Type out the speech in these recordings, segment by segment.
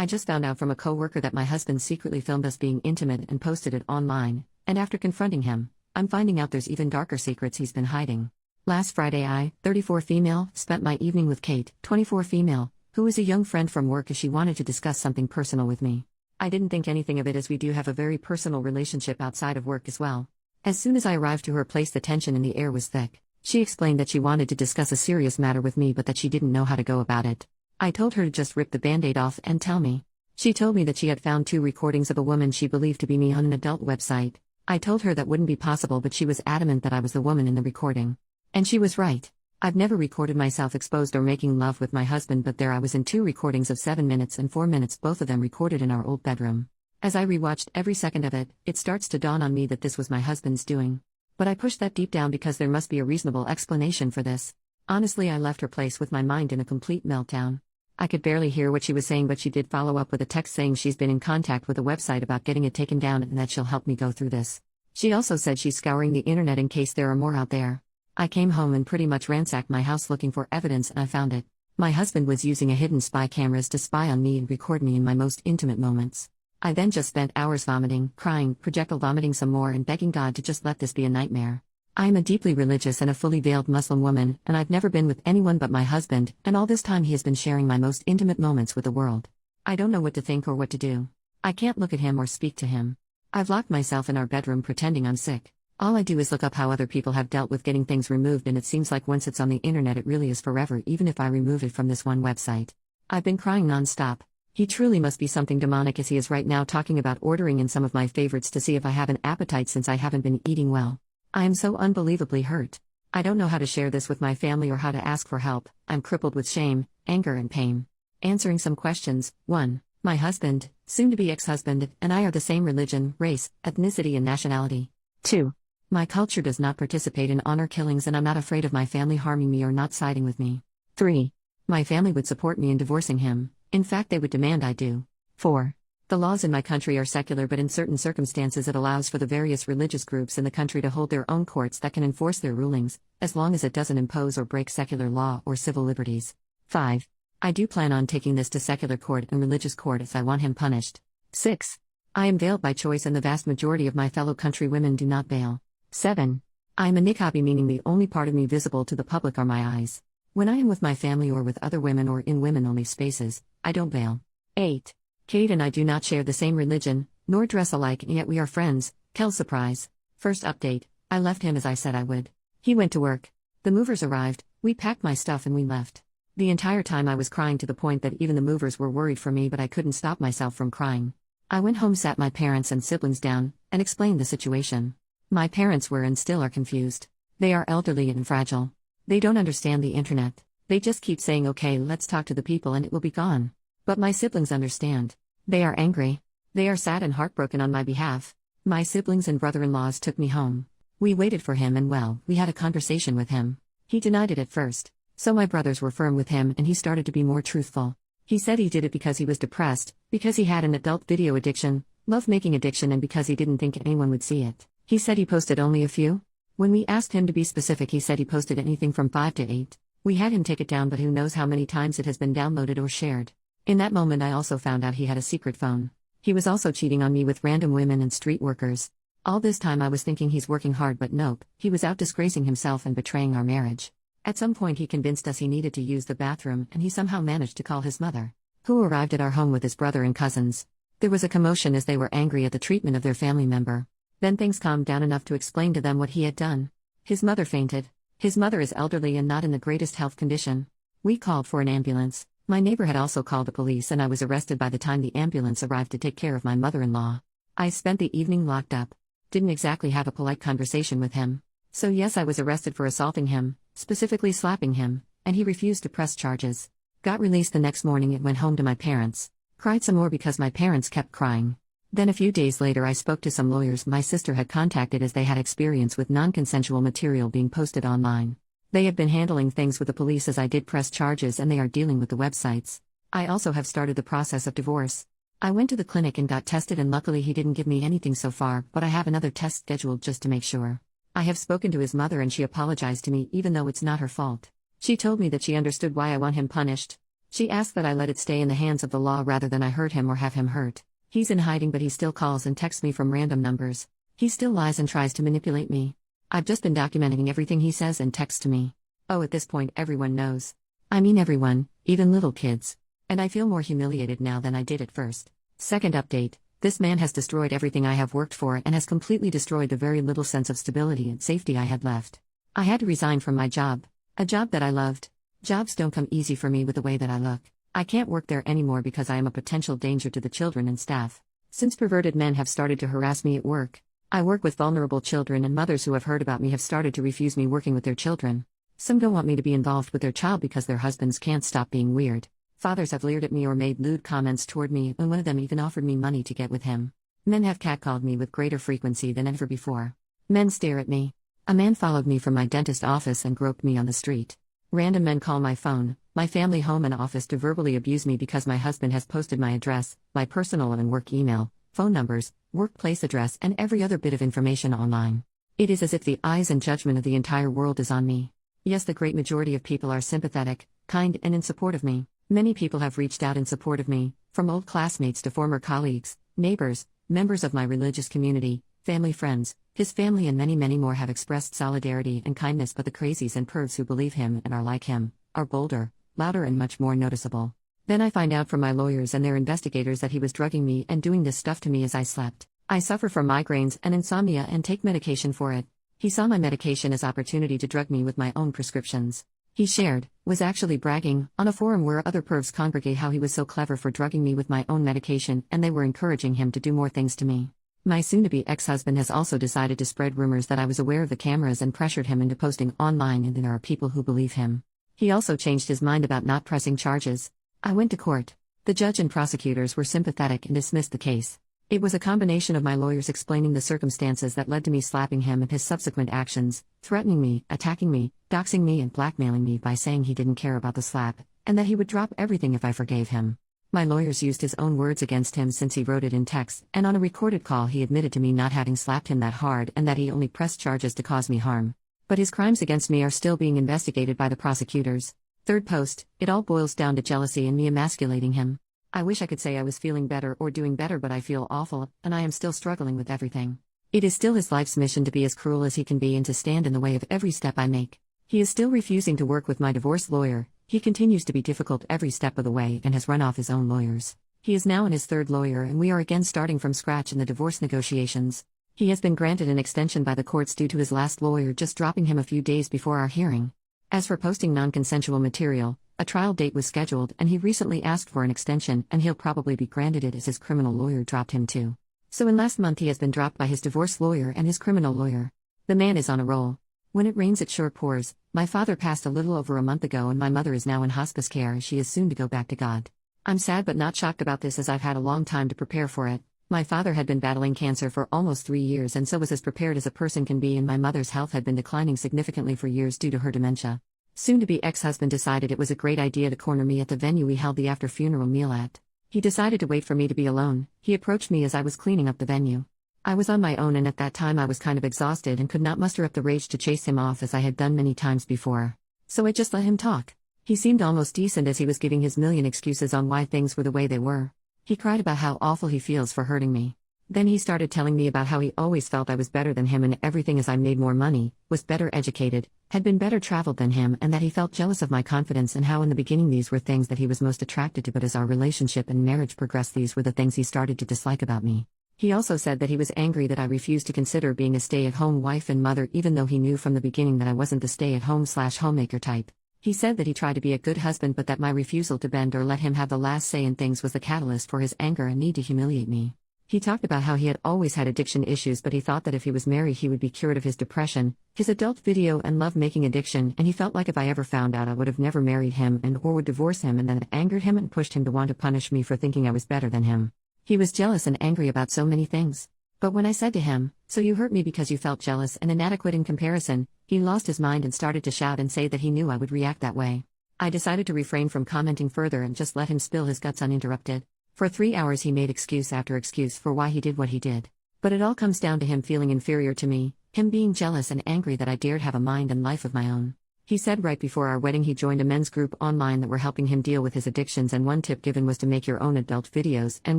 I just found out from a coworker that my husband secretly filmed us being intimate and posted it online, and after confronting him, I'm finding out there's even darker secrets he's been hiding. Last Friday I, 34 female, spent my evening with Kate, 24 female, who is a young friend from work as she wanted to discuss something personal with me. I didn't think anything of it as we do have a very personal relationship outside of work as well. As soon as I arrived to her place the tension in the air was thick. She explained that she wanted to discuss a serious matter with me but that she didn't know how to go about it. I told her to just rip the band-aid off and tell me. She told me that she had found 2 recordings of a woman she believed to be me on an adult website. I told her that wouldn't be possible but she was adamant that I was the woman in the recording. And she was right. I've never recorded myself exposed or making love with my husband but there I was in 2 recordings of 7 minutes and 4 minutes, both of them recorded in our old bedroom. As I rewatched every second of it, it starts to dawn on me that this was my husband's doing. But I pushed that deep down because there must be a reasonable explanation for this. Honestly, I left her place with my mind in a complete meltdown. I could barely hear what she was saying but she did follow up with a text saying she's been in contact with a website about getting it taken down and that she'll help me go through this. She also said she's scouring the internet in case there are more out there. I came home and pretty much ransacked my house looking for evidence and I found it. My husband was using a hidden spy cameras to spy on me and record me in my most intimate moments. I then just spent hours vomiting, crying, projectile vomiting some more and begging God to just let this be a nightmare. I am a deeply religious and a fully veiled Muslim woman, and I've never been with anyone but my husband, and all this time he has been sharing my most intimate moments with the world. I don't know what to think or what to do. I can't look at him or speak to him. I've locked myself in our bedroom pretending I'm sick. All I do is look up how other people have dealt with getting things removed and it seems like once it's on the internet it really is forever even if I remove it from this one website. I've been crying non-stop. He truly must be something demonic as he is right now talking about ordering in some of my favorites to see if I have an appetite since I haven't been eating well. I am so unbelievably hurt. I don't know how to share this with my family or how to ask for help. I'm crippled with shame, anger and pain. Answering some questions. 1. My husband, soon-to-be ex-husband, and I are the same religion, race, ethnicity and nationality. 2. My culture does not participate in honor killings and I'm not afraid of my family harming me or not siding with me. 3. My family would support me in divorcing him. In fact, they would demand I do. 4. The laws in my country are secular but in certain circumstances it allows for the various religious groups in the country to hold their own courts that can enforce their rulings, as long as it doesn't impose or break secular law or civil liberties. 5. I do plan on taking this to secular court and religious court as I want him punished. 6. I am veiled by choice and the vast majority of my fellow countrywomen do not veil. 7. I am a niqabi, meaning the only part of me visible to the public are my eyes. When I am with my family or with other women or in women-only spaces, I don't veil. 8. Kate and I do not share the same religion, nor dress alike and yet we are friends. Kel surprise. First update, I left him as I said I would. He went to work. The movers arrived, we packed my stuff and we left. The entire time I was crying to the point that even the movers were worried for me but I couldn't stop myself from crying. I went home, sat my parents and siblings down, and explained the situation. My parents were and still are confused. They are elderly and fragile. They don't understand the internet. They just keep saying okay, let's talk to the people and it will be gone. But my siblings understand. They are angry. They are sad and heartbroken on my behalf. My siblings and brother-in-laws took me home. We waited for him and well, we had a conversation with him. He denied it at first. So my brothers were firm with him and he started to be more truthful. He said he did it because he was depressed, because he had an adult video addiction, love-making addiction and because he didn't think anyone would see it. He said he posted only a few. When we asked him to be specific he said he posted anything from 5 to 8. We had him take it down but who knows how many times it has been downloaded or shared. In that moment I also found out he had a secret phone. He was also cheating on me with random women and street workers. All this time I was thinking he's working hard but nope, he was out disgracing himself and betraying our marriage. At some point he convinced us he needed to use the bathroom and he somehow managed to call his mother, who arrived at our home with his brother and cousins. There was a commotion as they were angry at the treatment of their family member. Then things calmed down enough to explain to them what he had done. His mother fainted. His mother is elderly and not in the greatest health condition. We called for an ambulance. My neighbor had also called the police and I was arrested by the time the ambulance arrived to take care of my mother-in-law. I spent the evening locked up. Didn't exactly have a polite conversation with him. So yes, I was arrested for assaulting him, specifically slapping him, and he refused to press charges. Got released the next morning and went home to my parents. Cried some more because my parents kept crying. Then a few days later I spoke to some lawyers my sister had contacted as they had experience with non-consensual material being posted online. They have been handling things with the police as I did press charges and they are dealing with the websites. I also have started the process of divorce. I went to the clinic and got tested and luckily he didn't give me anything so far, but I have another test scheduled just to make sure. I have spoken to his mother and she apologized to me even though it's not her fault. She told me that she understood why I want him punished. She asked that I let it stay in the hands of the law rather than I hurt him or have him hurt. He's in hiding, but he still calls and texts me from random numbers. He still lies and tries to manipulate me. I've just been documenting everything he says and texts to me. Oh, at this point everyone knows. I mean everyone, even little kids. And I feel more humiliated now than I did at first. Second update, this man has destroyed everything I have worked for and has completely destroyed the very little sense of stability and safety I had left. I had to resign from my job. A job that I loved. Jobs don't come easy for me with the way that I look. I can't work there anymore because I am a potential danger to the children and staff. Since perverted men have started to harass me at work, I work with vulnerable children, and mothers who have heard about me have started to refuse me working with their children. Some don't want me to be involved with their child because their husbands can't stop being weird. Fathers have leered at me or made lewd comments toward me, and one of them even offered me money to get with him. Men have catcalled me with greater frequency than ever before. Men stare at me. A man followed me from my dentist office and groped me on the street. Random men call my phone, my family home and office to verbally abuse me because my husband has posted my address, my personal and work email, phone numbers, workplace address, and every other bit of information online. It is as if the eyes and judgment of the entire world is on me. Yes, the great majority of people are sympathetic, kind, and in support of me. Many people have reached out in support of me, from old classmates to former colleagues, neighbors, members of my religious community, family friends, his family, and many, many more have expressed solidarity and kindness, but the crazies and pervs who believe him and are like him are bolder, louder, and much more noticeable. Then I find out from my lawyers and their investigators that he was drugging me and doing this stuff to me as I slept. I suffer from migraines and insomnia and take medication for it. He saw my medication as opportunity to drug me with my own prescriptions. He shared, was actually bragging, on a forum where other pervs congregate how he was so clever for drugging me with my own medication, and they were encouraging him to do more things to me. My soon-to-be ex-husband has also decided to spread rumors that I was aware of the cameras and pressured him into posting online, and there are people who believe him. He also changed his mind about not pressing charges. I went to court. The judge and prosecutors were sympathetic and dismissed the case. It was a combination of my lawyers explaining the circumstances that led to me slapping him and his subsequent actions, threatening me, attacking me, doxing me, and blackmailing me by saying he didn't care about the slap, and that he would drop everything if I forgave him. My lawyers used his own words against him since he wrote it in text, and on a recorded call he admitted to me not having slapped him that hard and that he only pressed charges to cause me harm. But his crimes against me are still being investigated by the prosecutors. Third post, it all boils down to jealousy and me emasculating him. I wish I could say I was feeling better or doing better, but I feel awful, and I am still struggling with everything. It is still his life's mission to be as cruel as he can be and to stand in the way of every step I make. He is still refusing to work with my divorce lawyer. He continues to be difficult every step of the way and has run off his own lawyers. He is now in his third lawyer, and we are again starting from scratch in the divorce negotiations. He has been granted an extension by the courts due to his last lawyer just dropping him a few days before our hearing. As for posting non-consensual material, a trial date was scheduled, and he recently asked for an extension, and he'll probably be granted it as his criminal lawyer dropped him too. So in last month he has been dropped by his divorce lawyer and his criminal lawyer. The man is on a roll. When it rains it sure pours. My father passed a little over a month ago, and my mother is now in hospice care as she is soon to go back to God. I'm sad but not shocked about this, as I've had a long time to prepare for it. My father had been battling cancer for almost 3 years and so was as prepared as a person can be, and my mother's health had been declining significantly for years due to her dementia. Soon-to-be ex-husband decided it was a great idea to corner me at the venue we held the after-funeral meal at. He decided to wait for me to be alone. He approached me as I was cleaning up the venue. I was on my own, and at that time I was kind of exhausted and could not muster up the rage to chase him off as I had done many times before. So I just let him talk. He seemed almost decent as he was giving his million excuses on why things were the way they were. He cried about how awful he feels for hurting me. Then he started telling me about how he always felt I was better than him in everything, as I made more money, was better educated, had been better traveled than him, and that he felt jealous of my confidence, and how in the beginning these were things that he was most attracted to, but as our relationship and marriage progressed these were the things he started to dislike about me. He also said that he was angry that I refused to consider being a stay-at-home wife and mother, even though he knew from the beginning that I wasn't the stay-at-home/homemaker type. He said that he tried to be a good husband, but that my refusal to bend or let him have the last say in things was the catalyst for his anger and need to humiliate me. He talked about how he had always had addiction issues, but he thought that if he was married he would be cured of his depression, his adult video and love-making addiction, and he felt like if I ever found out I would have never married him and or would divorce him, and then it angered him and pushed him to want to punish me for thinking I was better than him. He was jealous and angry about so many things. But when I said to him, "So you hurt me because you felt jealous and inadequate in comparison," he lost his mind and started to shout and say that he knew I would react that way. I decided to refrain from commenting further and just let him spill his guts uninterrupted. For 3 hours he made excuse after excuse for why he did what he did. But it all comes down to him feeling inferior to me, him being jealous and angry that I dared have a mind and life of my own. He said right before our wedding he joined a men's group online that were helping him deal with his addictions, and one tip given was to make your own adult videos and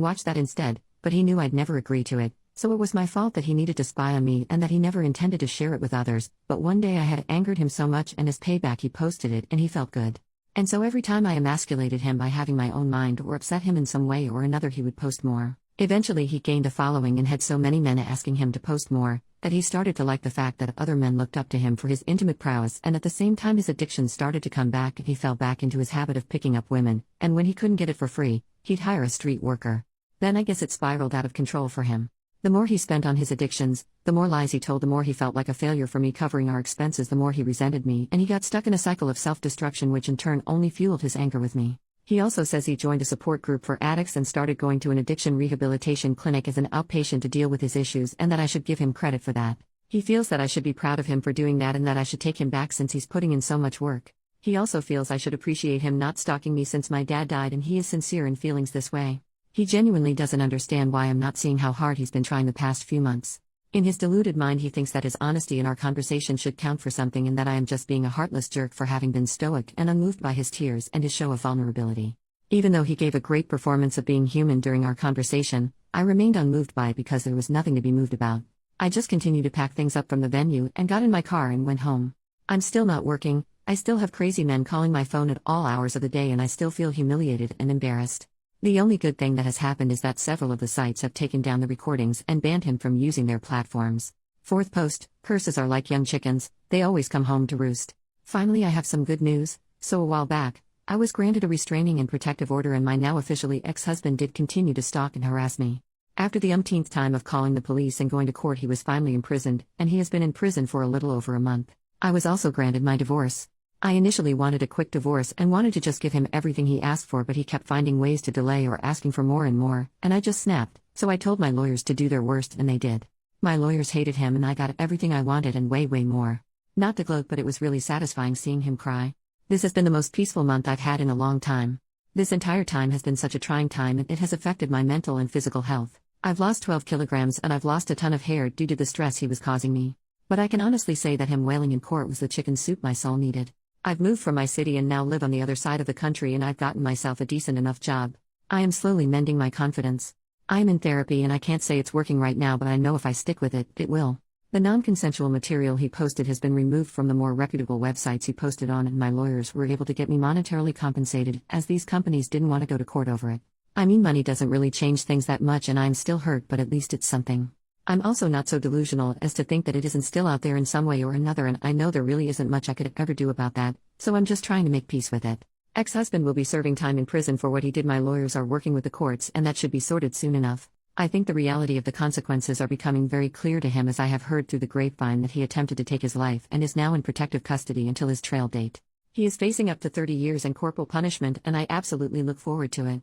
watch that instead, but he knew I'd never agree to it, so it was my fault that he needed to spy on me and that he never intended to share it with others, but one day I had angered him so much and as payback he posted it and he felt good. And so every time I emasculated him by having my own mind or upset him in some way or another he would post more. Eventually he gained a following and had so many men asking him to post more, that he started to like the fact that other men looked up to him for his intimate prowess, and at the same time his addiction started to come back and he fell back into his habit of picking up women, and when he couldn't get it for free, he'd hire a street worker. Then I guess it spiraled out of control for him. The more he spent on his addictions, the more lies he told, the more he felt like a failure for me covering our expenses, the more he resented me, and he got stuck in a cycle of self-destruction which in turn only fueled his anger with me. He also says he joined a support group for addicts and started going to an addiction rehabilitation clinic as an outpatient to deal with his issues, and that I should give him credit for that. He feels that I should be proud of him for doing that and that I should take him back since he's putting in so much work. He also feels I should appreciate him not stalking me since my dad died, and he is sincere in feelings this way. He genuinely doesn't understand why I'm not seeing how hard he's been trying the past few months. In his deluded mind he thinks that his honesty in our conversation should count for something and that I am just being a heartless jerk for having been stoic and unmoved by his tears and his show of vulnerability. Even though he gave a great performance of being human during our conversation, I remained unmoved by it because there was nothing to be moved about. I just continued to pack things up from the venue and got in my car and went home. I'm still not working, I still have crazy men calling my phone at all hours of the day, and I still feel humiliated and embarrassed. The only good thing that has happened is that several of the sites have taken down the recordings and banned him from using their platforms. Fourth post, curses are like young chickens, they always come home to roost. Finally I have some good news. So a while back, I was granted a restraining and protective order, and my now officially ex-husband did continue to stalk and harass me. After the umpteenth time of calling the police and going to court he was finally imprisoned, and he has been in prison for a little over a month. I was also granted my divorce. I initially wanted a quick divorce and wanted to just give him everything he asked for, but he kept finding ways to delay or asking for more and more, and I just snapped, so I told my lawyers to do their worst and they did. My lawyers hated him and I got everything I wanted and way more. Not to gloat, but it was really satisfying seeing him cry. This has been the most peaceful month I've had in a long time. This entire time has been such a trying time and it has affected my mental and physical health. I've lost 12 kilograms and I've lost a ton of hair due to the stress he was causing me. But I can honestly say that him wailing in court was the chicken soup my soul needed. I've moved from my city and now live on the other side of the country, and I've gotten myself a decent enough job. I am slowly mending my confidence. I am in therapy and I can't say it's working right now, but I know if I stick with it, it will. The non-consensual material he posted has been removed from the more reputable websites he posted on, and my lawyers were able to get me monetarily compensated, as these companies didn't want to go to court over it. I mean, money doesn't really change things that much and I'm still hurt, but at least it's something. I'm also not so delusional as to think that it isn't still out there in some way or another, and I know there really isn't much I could ever do about that, so I'm just trying to make peace with it. Ex-husband will be serving time in prison for what he did. My lawyers are working with the courts and that should be sorted soon enough. I think the reality of the consequences are becoming very clear to him, as I have heard through the grapevine that he attempted to take his life and is now in protective custody until his trial date. He is facing up to 30 years and corporal punishment, and I absolutely look forward to it.